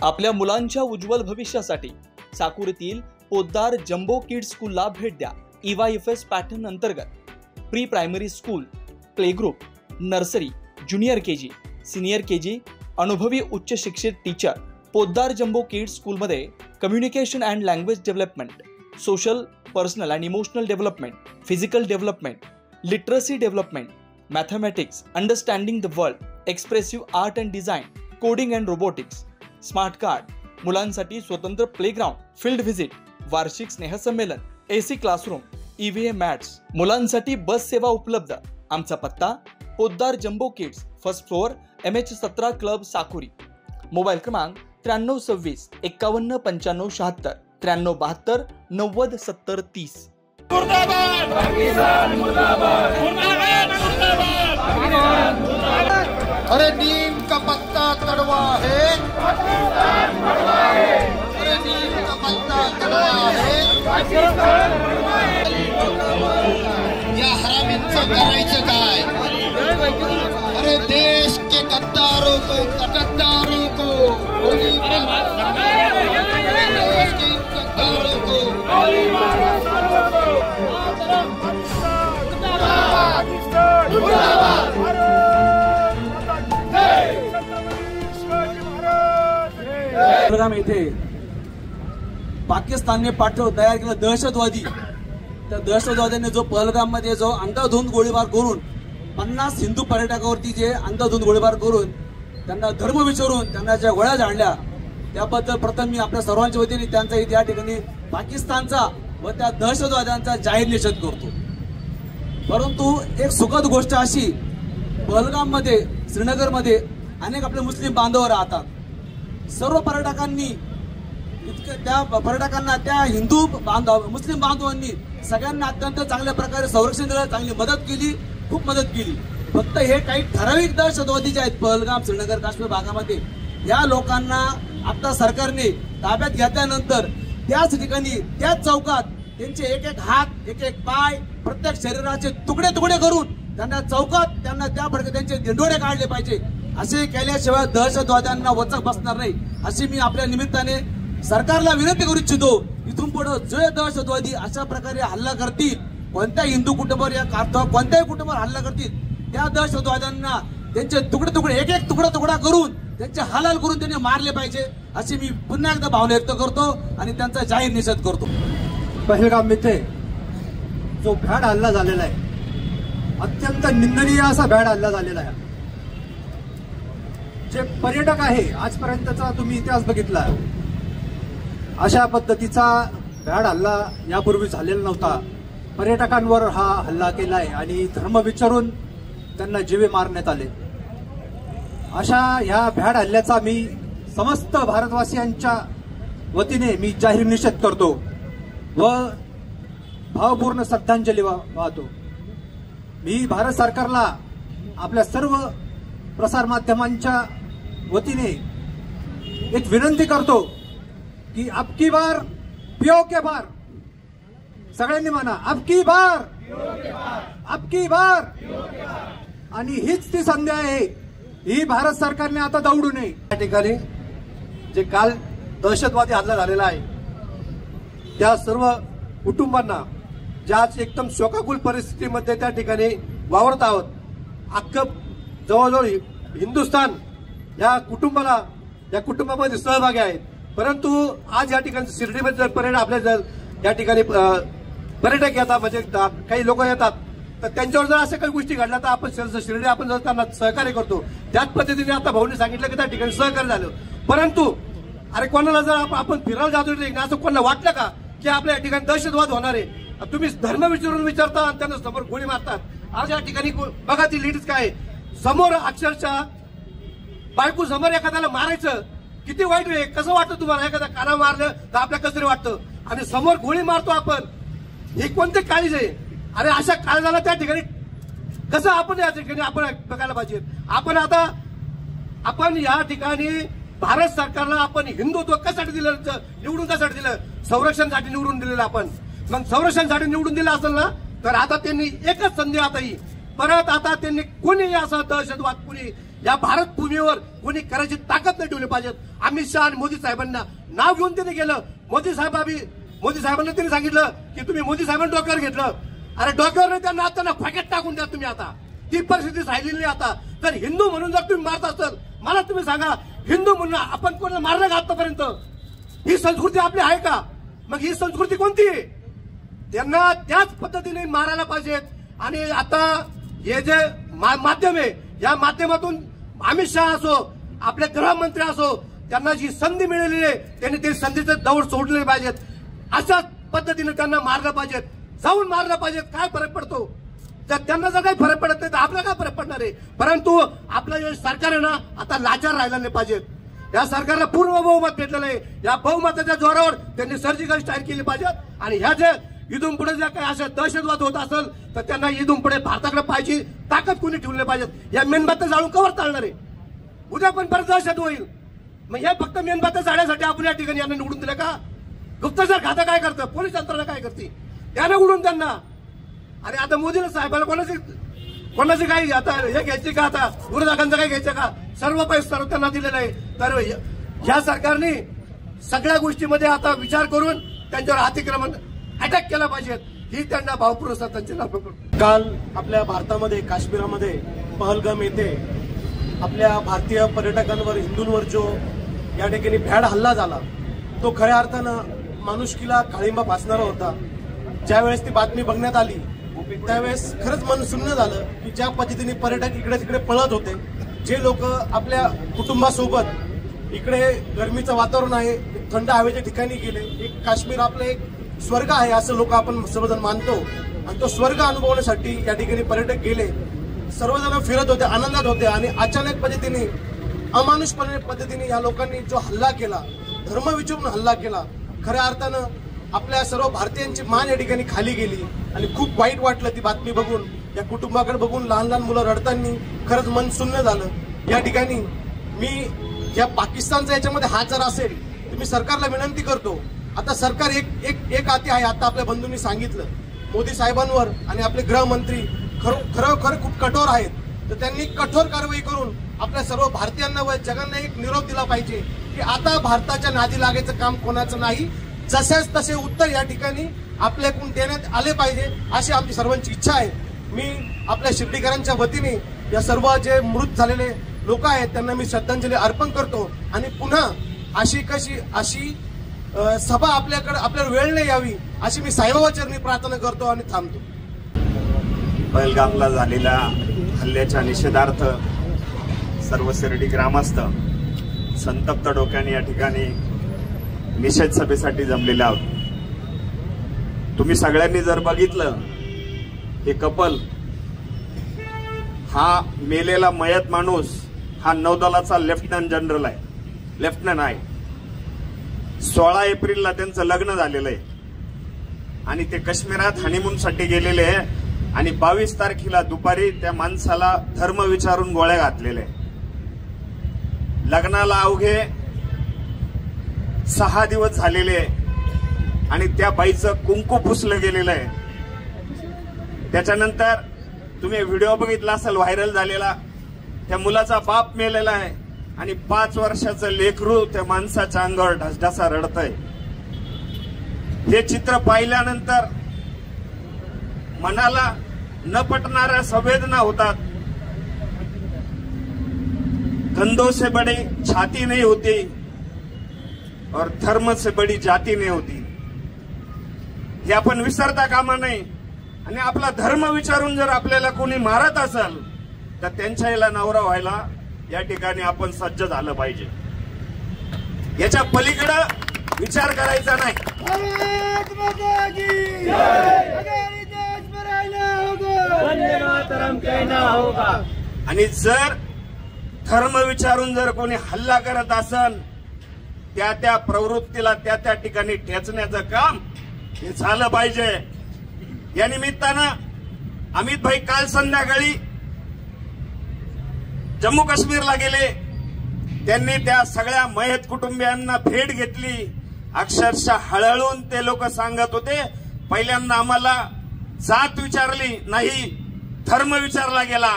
आपल्या मुलांच्या उज्ज्वल भविष्यासाठी साकुरीतील पोद्दार जम्बो किड्स स्कूलला भेट द्या। EYFS पॅटर्न अंतर्गत pre primary school, play group, nursery, junior KG, senior KG, अनुभवी उच्च शिक्षित टीचर। पोद्दार जम्बो किड्स स्कूलमध्ये communication and language development, social, personal and emotional development, physical development, literacy development, mathematics, understanding the world, expressive art and design, coding and robotics, smart card, मुलांसाठी स्वतंत्र playground, field visit, वार्षिक स्नेहसंमेलन, AC classroom, EVA mats, मुलांसाठी बस सेवा उपलब्ध। आमचा पत्ता Poddar jumbo kids, first floor, MH17 club, Sakuri. Mobile क्रमांक 9326 51 95 76, 9372 90 70 30। अरे नीम का पत्ता कड़वा है, अरे नीम का पत्ता कड़वा है, या हरामींचं करायचं काय? अरे देश के गद्दारों को, गद्दारों को गोली मारो, देश के गद्दारों को गोली मारो। पहलगाम येथे पाकिस्तानने तयार केला दहशतवादी, त्या दहशतवाद्यांनी जो पहलगाम मध्ये जो अंधाधुंद गोळीबार करून 50 हिंदू पर्यटकावरती जे अंधाधुंद गोळीबार करून त्यांना धर्म विचारून त्यांना ज्या गोळ्या झाडल्या, त्याबद्दल प्रथम मी आपल्या सर्वांच्या वतीने त्यांचा या ठिकाणी पाकिस्तानचा व त्या दहशतवाद्यांचा जाहीर निषेध करतो। परंतु एक सुखद गोष्ट अशी, पहलगाम मध्ये, श्रीनगर मध्ये अनेक आपले मुस्लिम बांधव राहतात। सर्व पर्यटकांनी त्या हिंदू बांधव, मुस्लिम बांधवांनी सगळ्यांना अत्यंत चांगल्या प्रकारे संरक्षण दिलं, चांगली मदत केली, खूप मदत केली। फक्त हे काही ठराविक दहशतवादी जे आहेत पहलगाम, श्रीनगर, काश्मीर भागामध्ये, या लोकांना आता सरकारने ताब्यात घेतल्यानंतर त्याच ठिकाणी, त्याच चौकात त्यांचे एक एक हात, एक एक पाय, प्रत्येक शरीराचे तुकडे तुकडे करून त्यांना चौकात, त्यांना त्या प्रकारे त्यांचे दिंडोरे काढले पाहिजे। असे केल्याशिवाय दहशतवाद्यांना वचक बसणार नाही, अशी मी आपल्या निमित्ताने सरकारला विनंती करू इच्छितो। इथून पुढे जे दहशतवादी अशा प्रकारे हल्ला करतील, कोणत्याही हिंदू कुटुंबावर या कोणत्याही कुटुंबावर हल्ला करतील, त्या दहशतवाद्यांना त्यांचे तुकडे तुकडे, एक एक तुकडा तुकडा करून त्यांचे हलाल करून त्यांनी मारले पाहिजे, अशी मी पुन्हा एकदा भावना व्यक्त करतो आणि त्यांचा जाहीर निषेध करतो। पहलगाम येथे जो भ्याड हल्ला झालेला आहे, अत्यंत निंदनीय असा भ्याड हल्ला झालेला आहे। जे पर्यटक आहे, आजपर्यंतचा तुम्ही इतिहास बघितला, अशा पद्धतीचा भ्याड हल्ला यापूर्वी झालेला नव्हता। पर्यटकांवर हा हल्ला केलाय आणि धर्म विचारून त्यांना जीवे मारण्यात आले। अशा ह्या भ्याड हल्ल्याचा मी समस्त भारतवासियांच्या वतीने मी जाहीर निषेध करतो व भावपूर्ण श्रद्धांजली वाहतो। मी भारत सरकारला, आपल्या सर्व प्रसार माध्यमांच्या वतीने एक विनंती करतो की अब की बार पियो के बार, सगळ्यांनी म्हणा अब की बार, अब की बार। आणि हीच ती संधी आहे, ही भारत सरकारने आता दौडू नये। या ठिकाणी जे काल दहशतवादी हल्ला झालेला आहे, त्या सर्व कुटुंबांना ज्या एकदम शोकाकुल परिस्थितीमध्ये त्या ठिकाणी वावरत आहोत, अख्खं जवळजवळ हिंदुस्थान या कुटुंबामध्ये सहभागी आहेत। परंतु आज या ठिकाणी शिर्डीमध्ये जर आपल्या जर या ठिकाणी पर्यटक येतात, म्हणजे काही लोक येतात, तर त्यांच्यावर जर अशा काही गोष्टी घडल्या तर आपण शिर्डी आपण जर त्यांना सहकार्य करतो, त्याच पद्धतीने आता भाऊने सांगितलं की त्या ठिकाणी सहकार्य झालं। परंतु अरे कोणाला जर आपण फिरायला जातो असं कोणाला वाटलं का की आपल्या या ठिकाणी दहशतवाद होणार आहे? तुम्ही धर्म विचारून विचारता आणि त्यांना समोर गोळी मारतात। आज या ठिकाणी बघा ती लीड्स काय समोर, अक्षरशः बायको समोर एखाद्याला मारायचं किती वाईट आहे, कसं वाटतं तुम्हाला? एखादा काना मारलं तर आपल्या कसं वाटतं, आणि समोर गोळी मारतो आपण, हे कोणते काळीज आहे? अरे अशा काळजाला त्या ठिकाणी कसं आपण या ठिकाणी आपण बघायला पाहिजे। आपण या ठिकाणी भारत सरकारला आपण हिंदुत्व कशासाठी दिलं, निवडून कशासाठी दिलं? संरक्षणासाठी निवडून दिलेलं आपण। मग संरक्षणासाठी निवडून दिलं असेल ना, तर आता त्यांनी एकच संधी आता ही परत आता त्यांनी कोणी असा दहशतवाद कोणी या भारत भूमीवर कोणी करायची ताकद नाही ठेवली पाहिजे। अमित शहा आणि मोदी साहेबांना नाव घेऊन तिथे गेलं. मोदी साहेबांना त्यांनी सांगितलं की तुम्ही मोदी साहेबांना डोक्यावर घेतलं. अरे डोक्यावर नाही, त्यांना आता फॅकेट टाकून द्या तुम्ही. आता ती परिस्थिती राहिलेली नाही. आता तर हिंदू म्हणून जर तुम्ही मारत असाल, मला तुम्ही सांगा, हिंदू म्हणून आपण कोणाला मारलं का आतापर्यंत? ही संस्कृती आपली आहे का? मग ही संस्कृती कोणती? त्यांना त्याच पद्धतीने मारायला पाहिजेत. आणि आता हे जे माध्यम आहे, या माध्यमातून अमित शहा असो, आपले गृहमंत्री असो, त्यांना जी संधी मिळालेली आहे त्यांनी ते संधीचं दौड सोडले पाहिजेत. अशाच पद्धतीने त्यांना मारलं पाहिजेत, जाऊन मारलं पाहिजेत. काय फरक पडतो? तर त्यांना जर काही फरक पडत नाही तर आपल्याला काय फरक पडणार आहे? परंतु आपलं जे सरकार आहे ना, आता लाचार राहिला नाही पाहिजेत. या सरकारला पूर्ण बहुमत भेटलेलं आहे. या बहुमताच्या जोरावर त्यांनी सर्जिकल स्ट्राईक केली पाहिजेत. आणि ह्या जे इथून पुढे ज्या काही अशा दहशतवाद होत असेल तर त्यांना इथून पुढे भारताकडे पाहिजे ताकद कोणी ठेवली पाहिजेत. या मेणबत्त्या जाळून कवर चालणार आहे? उद्या पण परत दहशत होईल. मग हे फक्त मेणबत्त्या जाळण्यासाठी आपण या ठिकाणी यांना निवडून दिलं का? गुप्तचर खातं काय करतं? पोलीस यंत्रणा काय करते? त्याने उडून त्यांना. अरे आता मोदीला साहेबाला कोणाची काही आता हे घ्यायचे का? आता विरोधकांचं काय घ्यायचं का? सर्व पैसे त्यांना दिलेलं आहे. तर या सरकारने सगळ्या गोष्टीमध्ये आता विचार करून त्यांच्यावर अतिक्रमण अटॅक केला पाहिजे. ही त्यांना भावपूर्ण श्रद्धांजली अर्पण करतो. काल आपल्या भारतामध्ये काश्मीरामध्ये पहलगाम येथे आपल्या भारतीय पर्यटकांवर, हिंदूंवर जो या ठिकाणी भ्याड हल्ला झाला, तो खऱ्या अर्थानं माणुसकीला काळिंबा फासणारा होता. ज्यावेळेस ती बातमी बघण्यात आली त्यावेळेस खरंच मन सुन्न झालं की ज्या पद्धतीने पर्यटक इकडे तिकडे पळत होते, जे लोक आपल्या कुटुंबासोबत इकडे गरमीचं वातावरण आहे, थंड हवेच्या ठिकाणी गेले. एक काश्मीर आपलं एक स्वर्ग आहे असं लोक आपण सर्वजण मानतो. आणि तो स्वर्ग अनुभवण्यासाठी या ठिकाणी पर्यटक गेले. सर्वजण फिरत होते, आनंदात होते. आणि अचानक पद्धतीने, अमानुषपणे पद्धतीने या लोकांनी जो हल्ला केला, धर्म विचारून हल्ला केला, खऱ्या अर्थानं आपल्या सर्व भारतीयांची मान या ठिकाणी खाली गेली. आणि खूप वाईट वाटलं ती बातमी बघून, या कुटुंबाकडे बघून. लहान लहान मुलं रडताना खरंच मन सुन्न झालं. या ठिकाणी मी या पाकिस्तानचा याच्यामध्ये हात जर असेल तर मी सरकारला विनंती करतो. आता सरकार एक हाती आहे. आता आपल्या बंधूंनी सांगितलं मोदी साहेबांवर आणि आपले गृहमंत्री खरोखर खूप कठोर आहेत. तर त्यांनी कठोर कारवाई करून आपल्या सर्व भारतीयांना व जगांना एक निरोप दिला पाहिजे की आता भारताच्या नादी लागायचं काम कोणाचं नाही. जसेच तसे उत्तर या ठिकाणी आपल्याकडून देण्यात आले पाहिजे अशी आमची सर्वांची इच्छा आहे. मी आपल्या शिर्डीकरांच्या वतीने या सर्व जे मृत झालेले लोक आहेत त्यांना मी श्रद्धांजली अर्पण करतो. आणि पुन्हा अशी सभा आपल्याला वेळ नाही यावी अशी मी साईबाबाचरणी प्रार्थना करतो आणि थांबतो. पहलगामला झालेल्या हल्ल्याच्या निषेधार्थ सर्व शिर्डी ग्रामस्थ संतप्त डोक्याने या ठिकाणी निषेध सभेसाठी जमलेले आहोत. तुम्ही सगळ्यांनी जर बघितलं, हे कपल, हा मेलेला मयत माणूस हा नौदलाचा लेफ्टनंट जनरल आहे, लेफ्टनंट आहे. 16 एप्रिलला त्यांचं लग्न झालेलं आहे आणि ते काश्मीरात हनीमूनसाठी गेलेले आहे. आणि 22 तारखेला दुपारी त्या माणसाला धर्म विचारून गोळ्या घातलेल्या. लग्नाला अवघे 6 दिवस झालेले आणि त्या बाईचं कुंकू पुसलं गेलेलं आहे. त्याच्यानंतर तुम्ही व्हिडिओ बघितला असेल व्हायरल झालेला, त्या मुलाचा बाप मेलेला आहे आणि 5 वर्षाचं लेकरू त्या माणसाच्या अंगावर ढसढसा रडतंय. हे चित्र पाहिल्यानंतर मनाला न पटणाऱ्या संवेदना होतात. कंधों से बड़ी छाती नहीं होती और धर्म से बड़ी जाती नहीं होती. हे आपण विसरता कामा नये. आणि आपला धर्म विचारून जर आपल्याला कोणी मारत असेल तर त्यांच्या याला नवरा व्हायला या ठिकाणी आपण सज्ज झालं पाहिजे. याच्या पलीकडे विचार करायचा नाही. आणि जर धर्म विचारून जर कोणी हल्ला करत असेल त्या प्रवृत्तीला त्या ठिकाणी ठेचण्याचं काम हे झालं पाहिजे. या निमित्तानं अमित भाई काल संध्याकाळी जम्मू काश्मीरला गेले. त्यांनी त्या सगळ्या मयत कुटुंबियांना भेट घेतली. अक्षरशः हळहळून ते लोक सांगत होते, पहिल्यांदा आम्हाला जात विचारली नाही, धर्म विचारला गेला.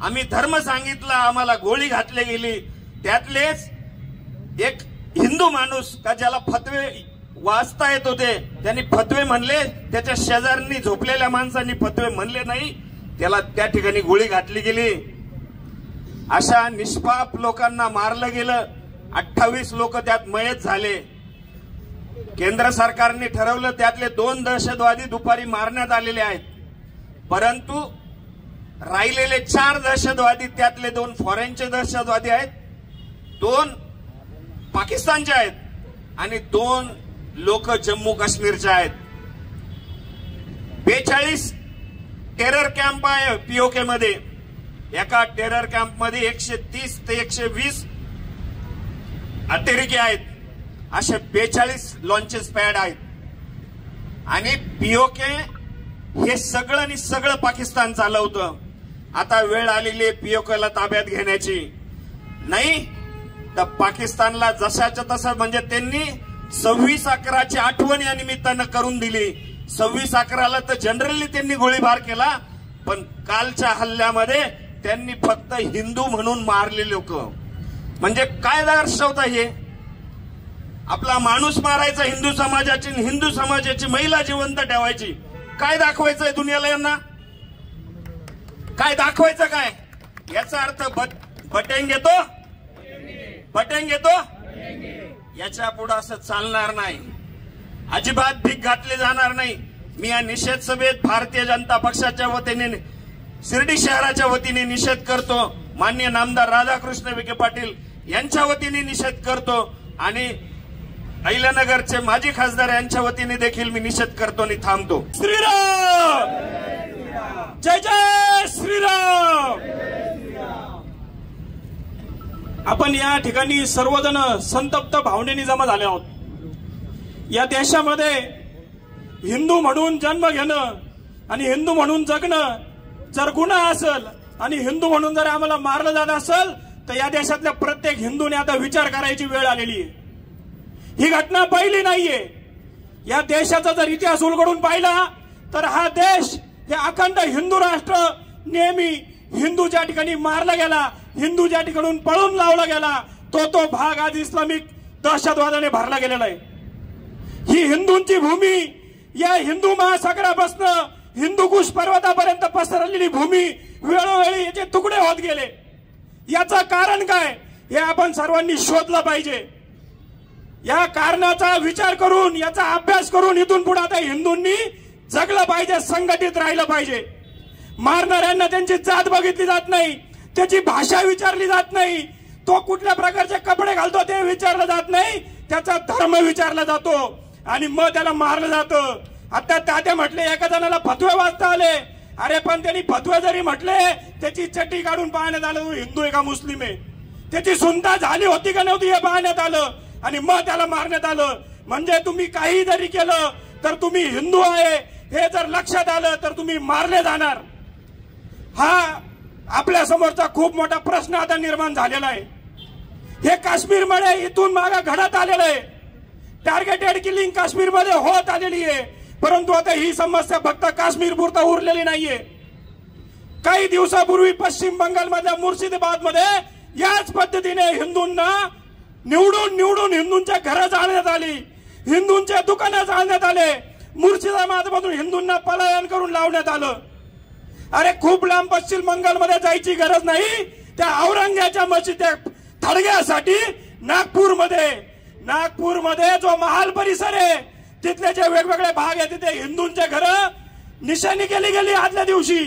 आम्ही धर्म सांगितला, आम्हाला गोळी घातली गेली. त्यातलेच एक हिंदू माणूस का ज्याला फतवे वाचता येत होते त्यांनी फतवे म्हणले, त्याच्या शेजाऱ्यांनी झोपलेल्या माणसांनी फतवे म्हणले नाही, त्याला त्या ठिकाणी गोळी घातली गेली. अशा निष्पाप लोकांना मारलं गेलं. 28 लोक त्यात मयत झाले. केंद्र सरकारने ठरवलं त्यातले 2 दहशतवादी दुपारी मारण्यात आलेले आहेत, परंतु राहिलेले 4 दहशतवादी त्यातले 2 फॉरेनचे दहशतवादी आहेत, 2 पाकिस्तानचे आहेत आणि 2 लोक जम्मू काश्मीरचे आहेत. 42 टेरर कॅम्प आहे पीओके मध्ये. एका टेरर कॅम्प मध्ये 130 ते 120 अतिरेकी आहेत. असे 42 लॉन्चेस पॅड आहेत आणि पीओके हे सगळं पाकिस्तान चालवतं. आता वेळ आलेली पीओकेला ताब्यात घेण्याची. नाही तर पाकिस्तानला जशाच्या तसं, म्हणजे त्यांनी 26/11ची आठवण या निमित्तानं करून दिली. 26/11ला तर जनरली त्यांनी गोळीबार केला, पण कालच्या हल्ल्यामध्ये त्यांनी फक्त हिंदू म्हणून मारले लोक. म्हणजे काय दर्शवतं हे? आपला माणूस मारायचा हिंदू समाजाची महिला जिवंत ठेवायची. काय दाखवायचंय दुनियाला यांना? काय दाखवायचं काय? याचा अर्थ बटेंगे तो याच्या पुढे असं चालणार नाही. अजिबात भीक घातली जाणार नाही. मी या निषेध सभेत भारतीय जनता पक्षाच्या वतीने, शिर्डी शहराच्या वतीने निषेध करतो. माननीय नामदार राधाकृष्ण विखे पाटील यांच्या वतीने निषेध करतो आणि अहिल्यानगरचे माजी खासदार यांच्या वतीने देखील मी निषेध करतो आणि थांबतो. श्रीराम, जय जय श्रीराम. आपण या ठिकाणी सर्वजण संतप्त भावनेने जमा झाले आहोत. या देशामध्ये हिंदू म्हणून जन्म घेणं आणि हिंदू म्हणून जगणं जर गुन्हा असेल आणि हिंदू म्हणून जर आम्हाला मारलं जात असेल तर या देशातल्या प्रत्येक हिंदूने आता विचार करायची वेळ आलेली आहे. ही घटना पहिली नाहीये. या देशाचा जर इतिहास उलगडून पाहिला तर हा देश हे अखंड हिंदू राष्ट्र, नेहमी हिंदू ज्या ठिकाणी मारला गेला, हिंदू ज्या ठिकाणून पळून लावला गेला, तो भाग आज इस्लामिक दहशतवादाने भरला गेलेला आहे. ही हिंदूंची भूमी, या हिंदू महासागरापासून हिंदूकुश पर्वतापर्यंत पसरलेली भूमी वेळोवेळी याचे तुकडे होत गेले. याचं कारण काय हे आपण सर्वांनी शोधलं पाहिजे. या कारणाचा विचार करून, याचा अभ्यास करून इथून पुढे आता हिंदूंनी जगलं पाहिजे, संघटित राहिलं पाहिजे. मारणाऱ्यांना त्यांची जात बघितली जात नाही, त्याची भाषा विचारली जात नाही, तो कुठल्या प्रकारचे कपडे घालतो ते विचारलं जात नाही, त्याचा धर्म विचारला जातो आणि मग त्याला मारलं जातं. आता तात्या म्हटले एका जणाला फतवे वाचता आले. अरे पण त्यांनी फतवे जरी म्हटले, त्याची चड्डी काढून पाहण्यात आलं हिंदू आहे का मुस्लिम आहे, त्याची सुनता झाली होती का नव्हती हे पाहण्यात आलं आणि मग त्याला मारण्यात आलं. म्हणजे तुम्ही काही जरी केलं तर तुम्ही हिंदू आहे हे जर लक्षात आलं तर तुम्ही मारले जाणार. हा आपल्या समोरचा खूप मोठा प्रश्न आता निर्माण झालेला आहे. हे काश्मीरमध्ये इथून मागे घडत आलेलं आहे. टार्गेटेड किलिंग काश्मीरमध्ये होत आलेली आहे. परंतु आता ही समस्या फक्त काश्मीर पुरता उरलेली नाहीये. काही दिवसापूर्वी पश्चिम बंगालमधल्या मुर्शिदाबादमध्ये याच पद्धतीने हिंदूंना निवडून हिंदूंच्या घरं जाळण्यात आली, हिंदूंच्या दुकानं जाळण्यात आले, मुर्शिदाबादमधून हिंदूंना पलायन करून लावण्यात आलं. अरे खूप लांब पश्चिम बंगालमध्ये जायची गरज नाही. त्या औरंगाच्या मस्जिद थडग्यासाठी नागपूरमध्ये जो महाल परिसर आहे तिथले जे वेगवेगळे भाग आहेत तिथे हिंदूंचे घर निशाणी केली गेली. आदल्या दिवशी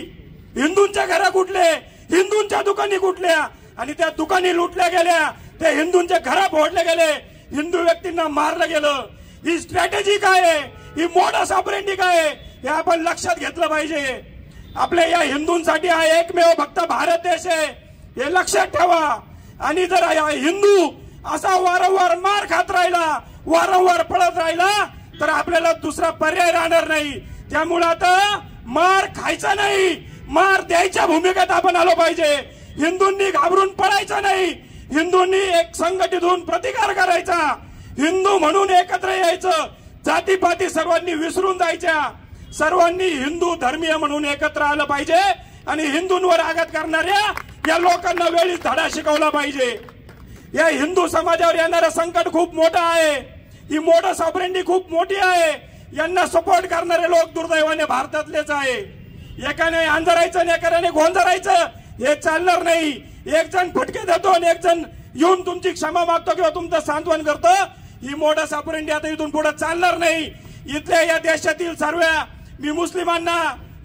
हिंदूंच्या घरं कुठले, हिंदूंच्या दुकानी कुठल्या आणि त्या दुकानी लुटल्या गेल्या, ते हिंदूंचे घर फोडले गेले, हिंदू व्यक्तींना मारलं गेलं. ही स्ट्रॅटेजी काय आहे, ही मोडस ऑपरेंडी काय आहे हे आपण लक्षात घेतलं पाहिजे. आपल्या या हिंदूंसाठी हा एकमेव फक्त भारत देश आहे हे लक्षात ठेवा. आणि जर हिंदू असा वारंवार मार खात राहिला, वारंवार पळत राहिला तर आपल्याला दुसरा पर्याय राहणार नाही. त्यामुळे आता मार खायचा नाही, मार द्यायच्या भूमिकेत आपण आलो पाहिजे. हिंदूंनी घाबरून पळायचं नाही, हिंदूंनी एक संघटित होऊन प्रतिकार करायचा, हिंदू म्हणून एकत्र यायचं, जातीपाती सर्वांनी विसरून जायच्या, सर्वांनी हिंदू धर्मीय म्हणून एकत्र आलं पाहिजे आणि हिंदूंवर आघात करणाऱ्या या लोकांना वेळीच धडा शिकवला पाहिजे. या हिंदू समाजावर येणारं संकट खूप मोठं आहे, ही मोडस ऑपरेंडी खूप मोठी आहे. यांना सपोर्ट करणारे लोक दुर्दैवाने भारतातलेच आहे. एकाने अंधारायचं आणि एकाने गोंधळायचं हे चालणार नाही. एक जण फटके देतो आणि एक जण येऊन तुमची क्षमा मागतो किंवा तुमचं सांत्वन करतो. ही मोडस ऑपरेंडी आता इथून पुढे चालणार नाही. इथल्या या देशातील सर्व मी मुस्लिमांना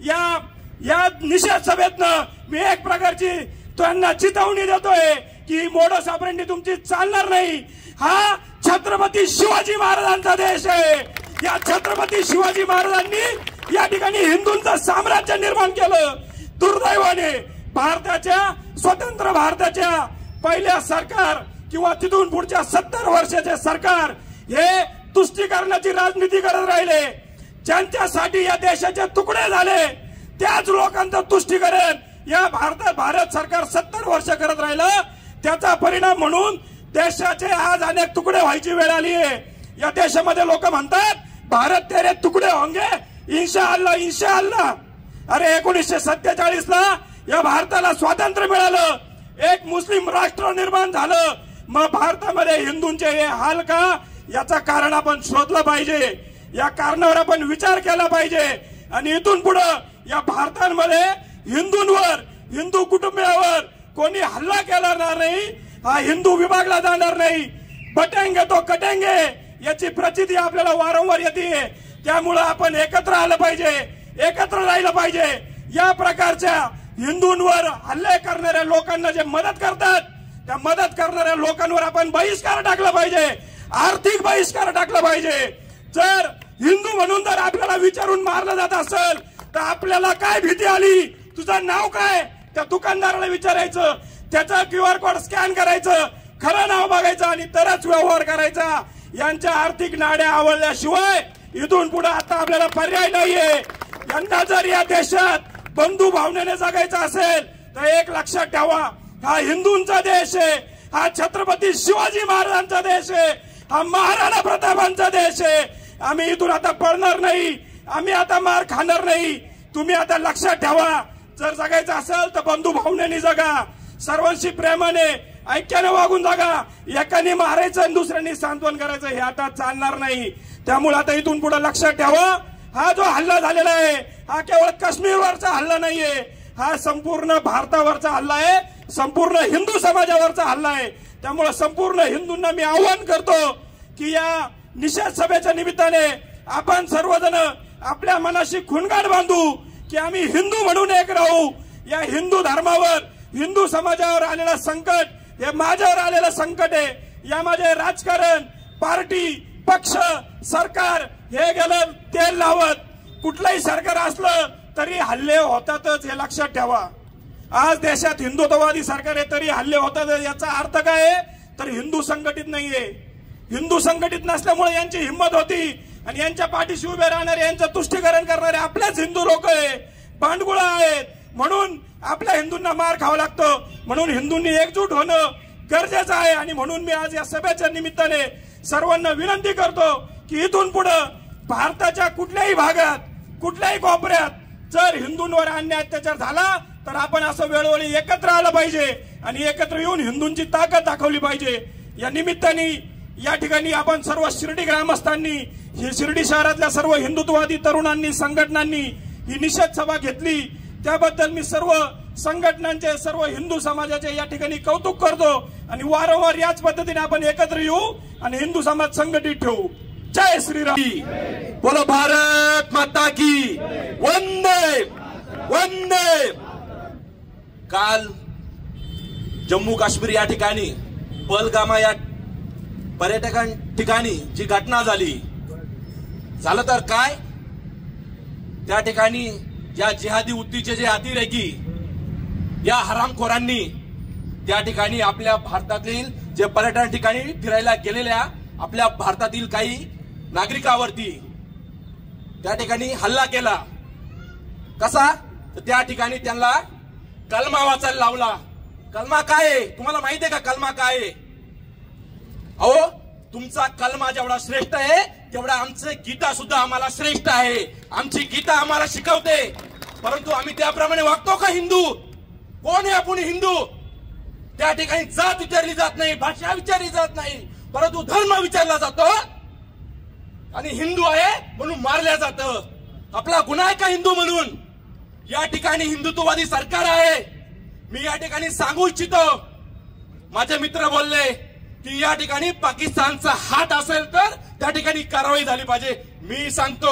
या निषेध सभेतनं मी एक प्रकारची त्यांना चितवणी देतोय की मोडस ऑपरेंडी तुमची चालणार नाही. हा छत्रपती शिवाजी महाराजांचा देश आहे. या छत्रपती शिवाजी महाराजांनी या ठिकाणी हिंदूंचं साम्राज्य निर्माण केलं. दुर्दैवाने भारताच्या स्वतंत्र भारताच्या पहिल्या सरकार किंवा तिथून पुढच्या 70 वर्षाचे सरकार हे तुष्टीकरणाची राजनीती करत राहिले. ज्यांच्यासाठी या देशाचे तुकडे झाले त्याच लोकांचं तुष्टीकरण या भारत सरकार 70 वर्ष करत राहिलं. त्याचा परिणाम म्हणून देशाचे आज अनेक तुकडे व्हायची वेळ आली आहे. या देशामध्ये लोक म्हणतात भारत तेरे तुकडे होंगे इंशाअल्लाह इंशाअल्लाह. अरे 1947 ला या भारताला स्वातंत्र्य मिळालं, एक मुस्लिम राष्ट्र निर्माण झालं. मग भारतामध्ये हिंदूंचे हे हाल का, याचा कारण आपण शोधलं पाहिजे. या कारणावर आपण विचार केला पाहिजे. आणि इथून पुढे या भारतामध्ये हिंदूंवर, हिंदू कुटुंबियावर कोणी हल्ला केला नाही. हा हिंदू विभागला जाणार नाही. बटेंगे तो कटेंगे याची प्रचिती आपल्याला वारंवार येते. त्यामुळे आपण एकत्र आलं पाहिजे, एकत्र राहिलं पाहिजे. या प्रकारच्या हिंदूंवर हल्ले करणाऱ्या लोकांना जे मदत करतात त्या मदत करणाऱ्या लोकांवर आपण बहिष्कार टाकला पाहिजे, आर्थिक बहिष्कार टाकला पाहिजे. जर हिंदू म्हणून जर आपल्याला विचारून मारलं जात असेल तर आपल्याला काय भीती आली, तुझं नाव काय, त्या दुकानदाराला विचारायचं, त्याचा QR कोड स्कॅन करायचं, खरं नाव बघायचं आणि तरच व्यवहार करायचा. यांच्या आर्थिक नाड्या आवडल्याशिवाय इथून पुढे आता आपल्याला पर्याय नाहीये. यंदा जर या देशात बंधू भावनेने जगायचं असेल तर एक लक्षात ठेवा, हा हिंदूंचा देश आहे, हा छत्रपती शिवाजी महाराजांचा देश आहे, हा महाराणा प्रतापांचा देश आहे. आम्ही इथून आता पळणार नाही, आम्ही आता मार खाणार नाही. तुम्ही आता लक्षात ठेवा, जर जगायचं असेल तर बंधू भावनेने जगा, सर्वांशी प्रेमाने ऐक्याने वागून जगा. एकाने मारायचं आणि दुसऱ्यांनी सांत्वन करायचं हे आता चालणार नाही. त्यामुळे आता इथून पुढे लक्षात ठेवा, हा जो हल्ला झालेला आहे हा केवळ काश्मीरवरचा हल्ला नाहीये, हा संपूर्ण भारतावरचा हल्ला आहे, संपूर्ण हिंदू समाजावरचा हल्ला आहे. त्यामुळे संपूर्ण हिंदूंना मी आवाहन करतो की या निषेध सभेच्या निमित्ताने आपण सर्वजण आपल्या मनाशी खुणगाठ बांधू की आम्ही हिंदू म्हणून एक राहू. या हिंदू धर्मावर, हिंदू समाजावर आलेलं संकट हे माझ्यावर आलेलं संकट आहे. यामध्ये राजकारण, पार्टी, पक्ष, सरकार हे गेलं तेल लावत. कुठलंही सरकार असलं तरी हल्ले होतातच हे लक्षात ठेवा. आज देशात हिंदुत्ववादी सरकार आहे तरी हल्ले होतात. याचा अर्थ काय आहे तर हिंदू संघटित नाहीये. हिंदू संघटित नसल्यामुळे यांची हिंमत होती आणि यांच्या पाठीशी उभे राहणारे, यांचं तुष्टीकरण करणारे आपलेच हिंदू लोक आहे, भांडगुळा आहेत. म्हणून आपल्या हिंदूंना मार खावा लागतो. म्हणून हिंदूंनी एकजूट होणं गरजेचं आहे. आणि म्हणून मी आज या सभेच्या निमित्ताने सर्वांना विनंती करतो की इथून पुढे भारताच्या कुठल्याही भागात, कुठल्याही कोपऱ्यात जर हिंदूंवर अन्याय अत्याचार झाला तर आपण असं वेळोवेळी एकत्र आलं पाहिजे आणि एकत्र येऊन हिंदूंची ताकद दाखवली पाहिजे. या निमित्ताने या ठिकाणी आपण सर्व शिर्डी ग्रामस्थांनी, शिर्डी शहरातल्या सर्व हिंदुत्ववादी तरुणांनी, संघटनांनी ही निषेध सभा घेतली. त्याबद्दल मी सर्व संघटनांचे, सर्व हिंदू समाजाचे या ठिकाणी कौतुक करतो. आणि वारंवार याच पद्धतीने आपण एकत्र येऊ आणि हिंदू समाज संघटित ठेवू. जय श्रीराम. बोलो भारत माता की वंदे वंदे. काल जम्मू काश्मीर या ठिकाणी पहलगामा या पर्यटकां ठिकाणी जी घटना झाली, झालं तर काय, त्या ठिकाणी या जिहादी वृत्तीचे जे अतिरेकी, या हरामखोरांनी त्या ठिकाणी आपल्या भारतातील जे पर्यटन ठिकाणी फिरायला गेलेल्या आपल्या भारतातील काही नागरिकांवरती त्या ठिकाणी हल्ला केला. कसा तर त्या ठिकाणी त्यांना कलमा वाचायला लावला. कलमा काय आहे तुम्हाला माहिती आहे का? कलमा काय आहे? अहो, तुमचा कलमा जेवढा श्रेष्ठ आहे तेवढा आमचे गीता सुद्धा आम्हाला श्रेष्ठ आहे. आमची गीता आम्हाला शिकवते, परंतु आम्ही त्याप्रमाणे वागतो का? हिंदू कोण आहे आपण? हिंदू त्या ठिकाणी जात विचारली जात नाही, भाषा विचारली जात नाही, परंतु धर्म विचारला जातो आणि हिंदू आहे म्हणून मारल्या जातं. आपला गुन्हा आहे का हिंदू म्हणून? या ठिकाणी हिंदुत्ववादी सरकार आहे. मी या ठिकाणी सांगू इच्छितो, माझे मित्र बोलले की या ठिकाणी पाकिस्तानचा हात असेल तर त्या ठिकाणी कारवाई झाली पाहिजे. मी सांगतो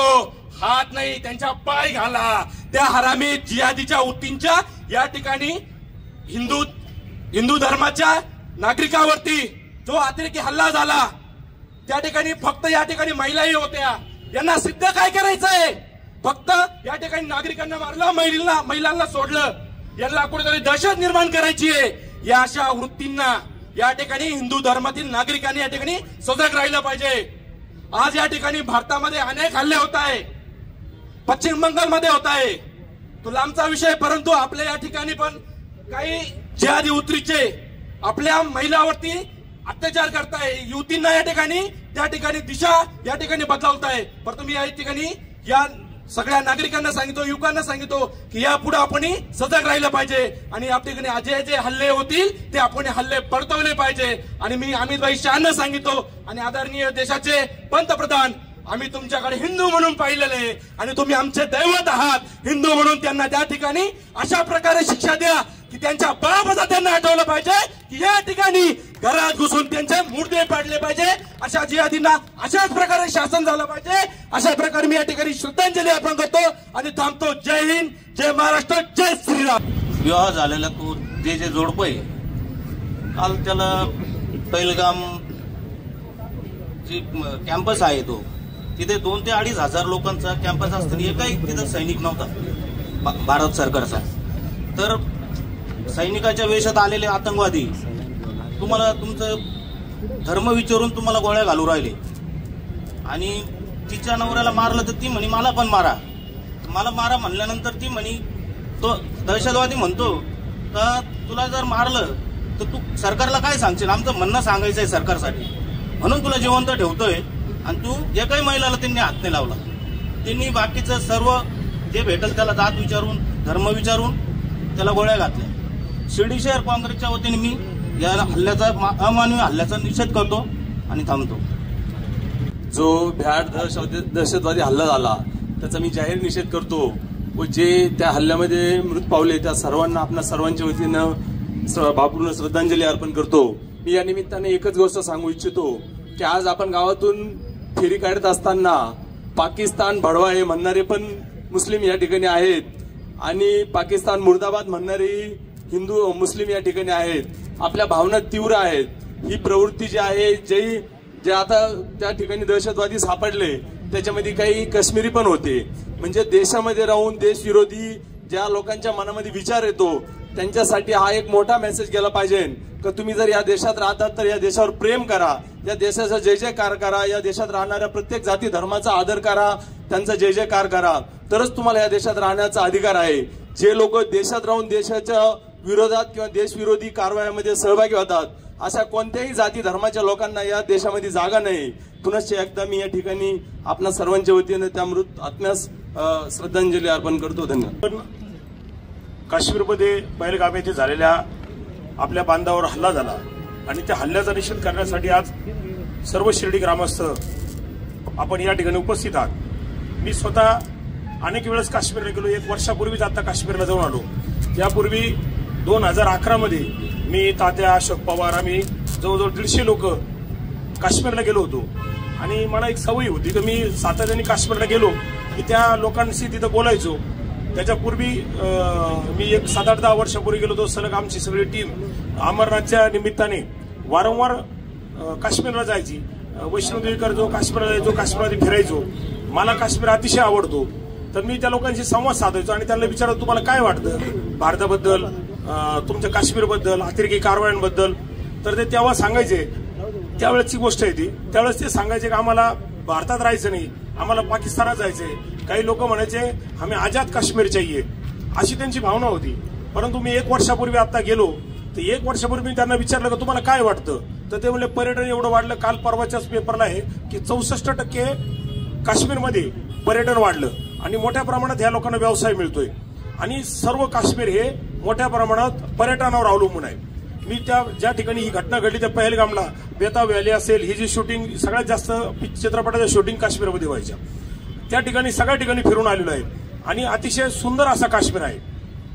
हात नाही, त्यांच्या पाय घाला. त्या हरामी जिहादीच्या वृत्तींच्या या ठिकाणी हिंदू धर्माच्या नागरिकावरती जो अतिरेकी हल्ला झाला, त्या ठिकाणी फक्त या ठिकाणी महिलाही होत्या. यांना सिद्ध काय करायचंय? फक्त या ठिकाणी नागरिकांना मारलं, महिलांना सोडलं. यांना कुठेतरी दहशत निर्माण करायची आहे. या अशा वृत्तींना या ठिकाणी हिंदू धर्मातील नागरिकांनी या ठिकाणी सजग राहिलं पाहिजे. आज या ठिकाणी भारतामध्ये अनेक हल्ले होत आहे, पश्चिम बंगालमध्ये होत आहे, तो लांबचा विषय. परंतु आपल्या या ठिकाणी पण काही जिहादी उतरीचे आपल्या महिलावरती अत्याचार करताय, युवतींना या ठिकाणी त्या ठिकाणी दिशा या ठिकाणी बदलवताय. परंतु मी या ठिकाणी या सगळ्या नागरिकांना सांगितो, युवकांना सांगितो की यापुढे आपण सजग राहिलं पाहिजे आणि या ठिकाणी जे हल्ले होतील ते आपण हल्ले परतवले पाहिजे. आणि मी अमित भाई शहांना सांगितो आणि आदरणीय देशाचे पंतप्रधान, आम्ही तुमच्याकडे हिंदू म्हणून पाहिलेले आणि तुम्ही आमचे दैवत आहात हिंदू म्हणून, त्यांना त्या ठिकाणी अशा प्रकारे शिक्षा द्या की त्यांच्या बापाचा त्यांना आठवलं पाहिजे की या ठिकाणी घरात घुसून त्यांचे मुर्दे पाडले पाहिजे. अशा जिहादींना अशाच प्रकारे शासन झालं पाहिजे. अशा प्रकारे मी या ठिकाणी श्रद्धांजली अर्पण करतो आणि थांबतो. जय हिंद, जय महाराष्ट्र, जय श्रीराम. विवाह झालेला तो जे जोडपं आहे, काल त्याला पहिलगाम जे कॅम्पस आहे तो तिथे 2,000 ते 2,500 लोकांचा कॅम्पस असताना एकही तिथं सैनिक नव्हता भारत सरकारचा. तर सैनिकाच्या वेशात आलेले आतंकवादी तुम्हाला तुमचं धर्म विचारून तुम्हाला गोळ्या घालू राहिले आणि तिच्या नवऱ्याला मारलं तर ती म्हणे मला पण मारा, मला मारा म्हणल्यानंतर ती म्हणे, तो दहशतवादी म्हणतो तर तुला जर मारलं तर तू सरकारला काय सांगशील? आमचं म्हणणं सांगायचंय सरकारसाठी, म्हणून तुला जिवंत ठेवतोय. आणि तू एकही महिलाला त्यांनी हात नाही लावला. त्यांनी बाकीचं सर्व जे भेटल त्याला जात विचारून, धर्म विचारून त्याला गोळ्या घातल्या. शिर्डी शहर काँग्रेसच्या वतीने मी या हल्ल्याचा, अमानवी हल्ल्याचा निषेध करतो आणि थांबतो. जो भ्याड दहशतवादी हल्ला झाला त्याचा मी जाहीर निषेध करतो व जे त्या हल्ल्यामध्ये मृत पावले त्या सर्वांना आपल्या सर्वांच्या वतीनं भावपूर्ण श्रद्धांजली अर्पण करतो. मी या निमित्ताने एकच गोष्ट सांगू इच्छितो की आज आपण गावातून फेरी काढत असताना पाकिस्तान भडवा हे म्हणणारे पण मुस्लिम या ठिकाणी आहेत आणि पाकिस्तान मुर्दाबाद म्हणणारे हिंदू मुस्लिम या ठिकाणी आहेत. आपल्या भावना तीव्र आहेत. ही प्रवृत्ती जी आहे, जे आता त्या ठिकाणी दहशतवादी सापडले त्याच्यामध्ये काही काश्मीरी पण होते. म्हणजे देशामध्ये राहून देशविरोधी ज्या लोकांच्या मनामध्ये विचार येतो त्यांच्यासाठी हा एक मोठा मेसेज गेला पाहिजे की तुम्ही जर या देशात राहतात तर या देशावर प्रेम करा, या देशाचा जय जयकार करा, या देशात राहणाऱ्या प्रत्येक जाती धर्माचा आदर करा, त्यांचा जय जयकार करा, तरच तुम्हाला या देशात राहण्याचा अधिकार आहे. जे लोक देशात राहून देशाच्या विरोधात किंवा देशविरोधी कारवायांमध्ये सहभागी होतात अशा कोणत्याही जाती धर्माच्या लोकांना या देशामध्ये जागा नाही. पुनश्च एकदा मी या ठिकाणी आपल्या सर्वांच्या वतीने त्या मृत आत्म्यास श्रद्धांजली अर्पण करतो. धन्यवाद. काश्मीरमध्ये पहलगाम येथे झालेल्या आपल्या बांधावर हल्ला झाला आणि त्या हल्ल्याचा निषेध करण्यासाठी आज सर्व शिर्डी ग्रामस्थ आपण या ठिकाणी उपस्थित आहात. मी स्वतः अनेक वेळेस काश्मीरला गेलो. 1 वर्षापूर्वीच आता काश्मीरला जाऊन आलो. यापूर्वी 2011 मध्ये मी, तात्या, अशोक पवार, आम्ही जवळजवळ 150 लोक काश्मीरला गेलो होतो. आणि मला एक सवय होती की मी सातत्याने काश्मीरला गेलो की त्या लोकांशी तिथं बोलायचो. त्याच्यापूर्वी मी एक 7-8-10 वर्षापूर्वी गेलो होतो. सलग आमची सगळी टीम अमरनाथच्या निमित्ताने वारंवार काश्मीरला जायची. वैष्णोदेवीकर जो काश्मीरला जायचो, काश्मीरमध्ये फिरायचो. मला काश्मीर अतिशय आवडतो. तर मी त्या लोकांशी संवाद साधायचो आणि त्यांना विचारतो तुम्हाला काय वाटतं भारताबद्दल, तुमच्या काश्मीरबद्दल, अतिरेकी कारवायांबद्दल. तर ते तेव्हा सांगायचे, त्यावेळेसची गोष्ट आहे ती, त्यावेळेस ते सांगायचे की आम्हाला भारतात राहायचं नाही, आम्हाला पाकिस्तानात जायचंय. काही लोक म्हणायचे आम्ही आझाद काश्मीर चाहिए, अशी त्यांची भावना होती. परंतु मी 1 वर्षापूर्वी आता गेलो तर 1 वर्षापूर्वी मी त्यांना विचारलं की तुम्हाला काय वाटतं. तर ते म्हणले पर्यटन एवढं वाढलं. काल परवाच्याच पेपरला आहे की 64% काश्मीरमध्ये पर्यटन वाढलं आणि मोठ्या प्रमाणात ह्या लोकांना व्यवसाय मिळतोय आणि सर्व काश्मीर हे मोठ्या प्रमाणात पर्यटनावर अवलंबून आहे. मी ज्या ठिकाणी ही घटना घडली त्या पहलगामला बेताब व्हॅली असेल, ही जी शूटिंग सगळ्यात जास्त चित्रपटाच्या शूटिंग काश्मीरमध्ये व्हायच्या, त्या ठिकाणी सगळ्या ठिकाणी फिरून आलेलो आहे आणि अतिशय सुंदर असा काश्मीर आहे.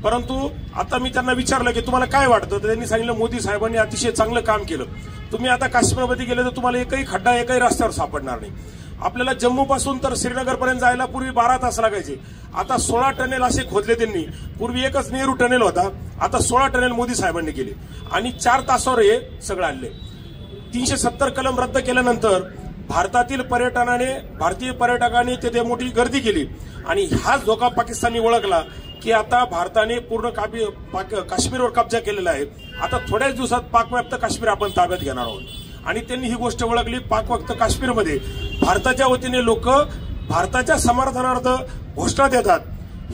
परंतु आता मी त्यांना विचारलं की तुम्हाला काय वाटतं, तर त्यांनी सांगितलं मोदी साहेबांनी अतिशय चांगलं काम केलं. तुम्ही आता काश्मीरमध्ये गेले तर तुम्हाला एकही खड्डा एकही रस्त्यावर सापडणार नाही. आपल्याला जम्मू पासून तर श्रीनगर पर्यंत जायला पूर्वी 12 तास लागायचे, आता 16 टनेल असे खोदले त्यांनी. पूर्वी एकच नेहरू टनेल होता, आता 16 टनेल मोदी साहेबांनी केले आणि 4 तासावर हे सगळं आणले. 370 कलम रद्द केल्यानंतर भारतीय पर्यटकांनी तिथे मोठी गर्दी केली आणि हाच धोका पाकिस्तानने ओळखला की आता भारताने पूर्ण काश्मीरवर कब्जा केलेला आहे. आता थोड्याच दिवसात पाकव्याप्त काश्मीर आपण ताब्यात घेणार आहोत आणि त्यांनी ही गोष्ट ओळखली. पाकव्याप्त काश्मीरमध्ये भारताच्या वतीने लोक भारताच्या समर्थनार्थ घोषणा देतात.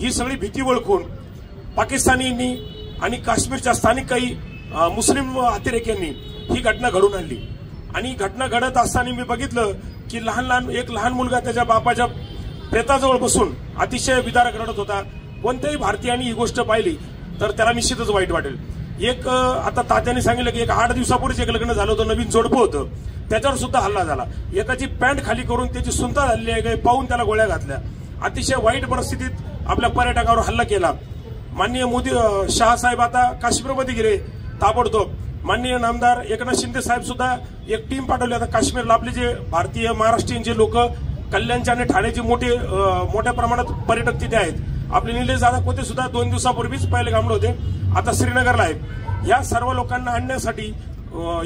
ही सगळी भीती ओळखून पाकिस्तानींनी आणि काश्मीरच्या स्थानिक काही मुस्लिम अतिरेक्यांनी ही घटना घडून आणली आणि घटना घडत असताना मी बघितलं की एक लहान मुलगा त्याच्या बापाच्या प्रेताजवळ बसून अतिशय विदारक रडत होता. कोणत्याही भारतीयांनी ही गोष्ट पाहिली तर त्याला निश्चितच वाईट वाटेल. आता तात्याने सांगितलं की 8 दिवसापूर्वीच एक लग्न झालं होतं, नवीन जोडपं होतं, त्याच्यावर सुद्धा हल्ला झाला. एकाची पॅन्ट खाली करून त्याची सुंता झालेली आहे, पाहून त्याला गोळ्या घातल्या. अतिशय वाईट परिस्थितीत आपल्या पर्यटकावर हल्ला केला. माननीय शहासाहेब आता काश्मीरमध्ये गेले ताबडतोब. माननीय नामदार एकनाथ शिंदे साहेब सुद्धा एक टीम पाठवली. आता काश्मीरला आपले जे भारतीय महाराष्ट्रीयन जे लोक कल्याणच्या आणि ठाण्याचे मोठ्या प्रमाणात पर्यटक तिथे आहेत. आपले निलेश दादा कोते सुद्धा 2 दिवसापूर्वीच पहलगामला होते, आता श्रीनगरला आहेत. या सर्व लोकांना आणण्यासाठी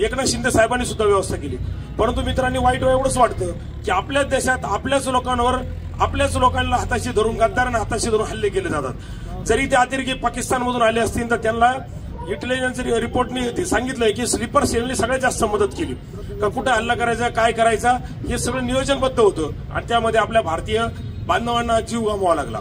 एकनाथ शिंदे साहेबांनी सुद्धा व्यवस्था केली. परंतु मित्रांनी वाईट एवढंच वाटतं की आपल्याच देशात आपल्याच लोकांना हाताशी धरून गद्दारांना हाताशी धरून हल्ले केले जातात. जरी ते अतिरेकी पाकिस्तानमधून आले असतील तर त्यांना इंटेलिजन्स रिपोर्टनी सांगितलंय की स्लीपर सेलने सगळ्यात जास्त मदत केली. का कुठे हल्ला करायचा, काय करायचा, हे सगळं नियोजनबद्ध होतं आणि त्यामध्ये आपल्या भारतीय बांधवांना जीव गमवावा लागला.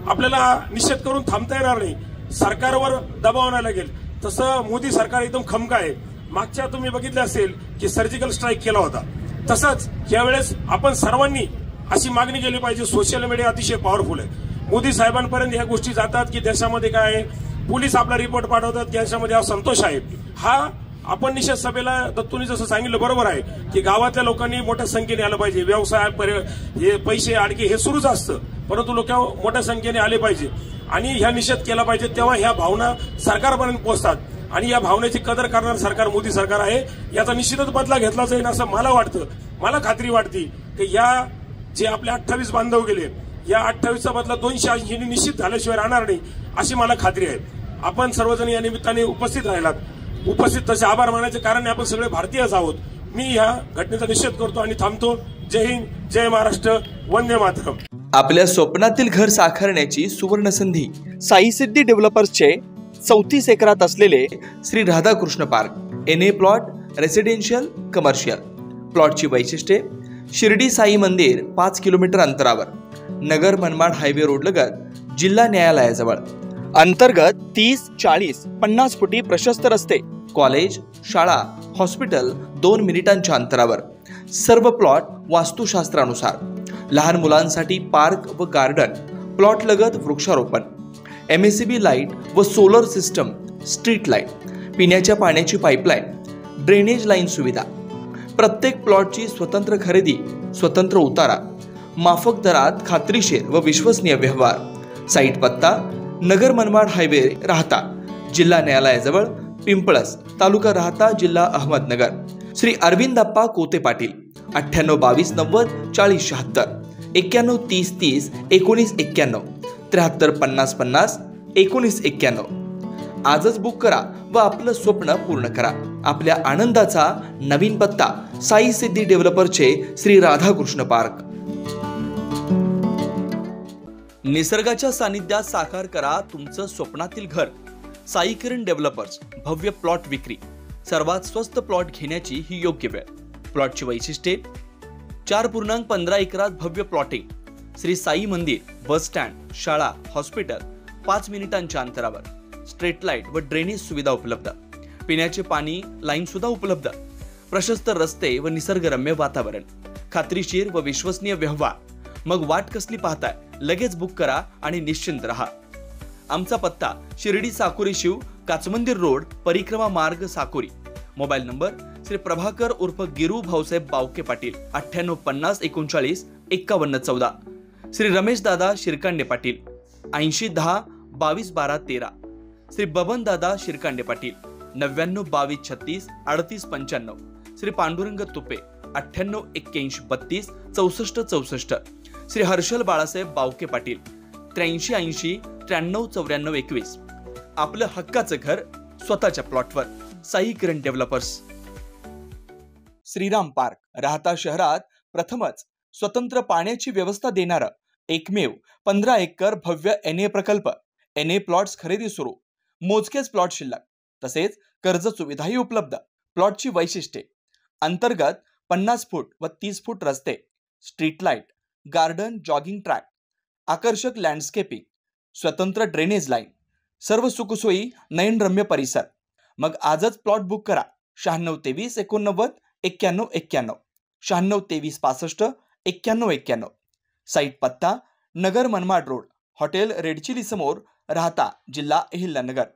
आपल्याला निषेध करून थांबता येणार नाही, सरकारवर दबाव आणायला लागेल. तसं मोदी सरकार एकदम खमक आहे. मागच्या तुम्ही बघितलं असेल की सर्जिकल स्ट्राईक केला होता, तसंच यावेळेस आपण सर्वांनी अशी मागणी केली पाहिजे. सोशल मीडिया अतिशय पॉवरफुल आहे. मोदी साहेबांपर्यंत ह्या गोष्टी जातात की देशामध्ये काय आहे, पोलीस आपला रिपोर्ट पाठवतात की याच्यामध्ये संतोष आहे. हा आपण निषेध सभेला दत्तूंनी जसं सांगितलं बरोबर आहे की गावातल्या लोकांनी मोठ्या संख्येने आलं पाहिजे. व्यवसाय हे पैसे अडके हे सुरूच असतं, परंतु लोक मोठ्या संख्येने आले पाहिजे आणि ह्या निषेध केला पाहिजे. तेव्हा ह्या भावना सरकारपर्यंत पोहोचतात आणि या भावनेची कदर करणारं सरकार मोदी सरकार आहे. याचा निश्चितच बदला घेतला जाईल असं मला वाटतं. मला खात्री वाटते की या जे आपले 28 बांधव गेले, या 28चा बदला 280 निश्चित झाल्याशिवाय राहणार नाही अशी मला खात्री आहे. आपण सर्वजण या निमित्ताने उपस्थित राहिलात. तसे आभार मानायचे कारण आपण सगळे भारतीयच आहोत. मी ह्या घटनेचा निषेध करतो आणि थांबतो. जय हिंद, जय महाराष्ट्र, वंदे मातरम. आपल्या स्वप्नातील घर साकारण्याची सुवर्ण संधी. साई सिद्धी डेव्हलपर्सचे 34 एकरात असलेले Shri Radhakrishna park. NA plot, residential, commercial. प्लॉटची वैशिष्ट्ये: शिर्डी साई मंदिर 5 किलोमीटर अंतरावर, नगर मनमाड हायवे रोडलगत, जिल्हा न्यायालयाजवळ. अंतर्गत 30, 40, 50 फुटी प्रशस्त रस्ते, कॉलेज, शाळा, हॉस्पिटल 2 मिनिटांच्या अंतरावर. सर्व प्लॉट वास्तुशास्त्रानुसार. लहान मुलांसाठी पार्क व गार्डन. प्लॉट लगत वृक्षारोपण, MACB लाईट व सोलर सिस्टम, स्ट्रीट लाईट, पिण्याच्या पाण्याची पाईपलाईन, ड्रेनेज लाईन सुविधा. प्रत्येक प्लॉटची स्वतंत्र खरेदी, स्वतंत्र उतारा, माफक दरात खात्रीशीर व विश्वसनीय व्यवहार. साईट पत्ता: नगर मनमाड हायवे, राहता, जिल्हा न्यायालयाजवळ, पिंपळस, तालुका राहता, जिल्हा अहमदनगर. श्री अरविंदप्पा कोते पाटील. 98 22 90 40 76, 91 30 30 19 91, 73 50 50 19 91. आजच बुक करा व आपलं स्वप्न पूर्ण करा. आपल्या आनंदाचा नवीन पत्ता: साई सिद्धी डेव्हलपरचे श्री राधाकृष्ण पार्क. निसर्गाच्या सानिध्यात साकार करा तुमचं स्वप्नातील घर. साई किरण डेव्हलपर्स. भव्य प्लॉट विक्री. सर्वात स्वस्त प्लॉट घेण्याची ही योग्य वेळ. प्लॉटची वैशिष्ट्ये: 4.15 एकरात भव्य प्लॉटिंग. श्री साई मंदिर, बस स्टँड, शाळा, हॉस्पिटल 5 मिनिटांच्या अंतरावर. स्ट्रीट लाईट व ड्रेनेज सुविधा उपलब्ध. पिण्याचे पाणी लाईन सुद्धा उपलब्ध. प्रशस्त रस्ते व निसर्गरम्य वातावरण. खात्रीशीर व विश्वसनीय व्यवहार. मग वाट कसली पाहताय? लगेच बुक करा आणि निश्चिंत रहा. आमचा पत्ता: शिर्डी साकुरी शिव, काचमंदिर रोड, परिक्रमा मार्ग, साकोरी. मोबाईल नंबर श्री प्रभाकर उर्फ गिरू भाऊसाहेब बावके पाटील 9850 39 51 14. श्री रमेश दादा शिरकांडे पाटील 80 10 22 12 13. श्री बबन दादा शिरकांडे पाटील 99 22 36 38 95. श्री पांडुरंग तुपे 98 81 32 64 64. श्री हर्षल बाळासाहेब बावके पाटील 83 80 93 94 21. आपलं हक्काचं घर स्वतःच्या प्लॉटवर. साई किरण डेव्हलपर्स. श्रीराम पार्क, राहता शहरात प्रथमच स्वतंत्र पाण्याची व्यवस्था देणारं एकमेव 15 एकर भव्य NA प्रकल्प. NA प्लॉट्स खरेदी सुरू. मोजकेच प्लॉट शिल्लक. तसेच कर्ज सुविधाही उपलब्ध. प्लॉटची वैशिष्ट्ये: अंतर्गत 50 फूट व 30 फूट रस्ते, street light, garden, jogging track, आकर्षक लँडस्केपिंग, स्वतंत्र ड्रेनेज लाईन, सर्व सुखसोयी, नयनरम्य परिसर. मग आजच प्लॉट बुक करा. 96 23 89 91 91 96 23 65 91 91. साईट पत्ता: Nagar Manmad road, hotel red chilli समोर, राहता, जिल्हा अहिल्यानगर.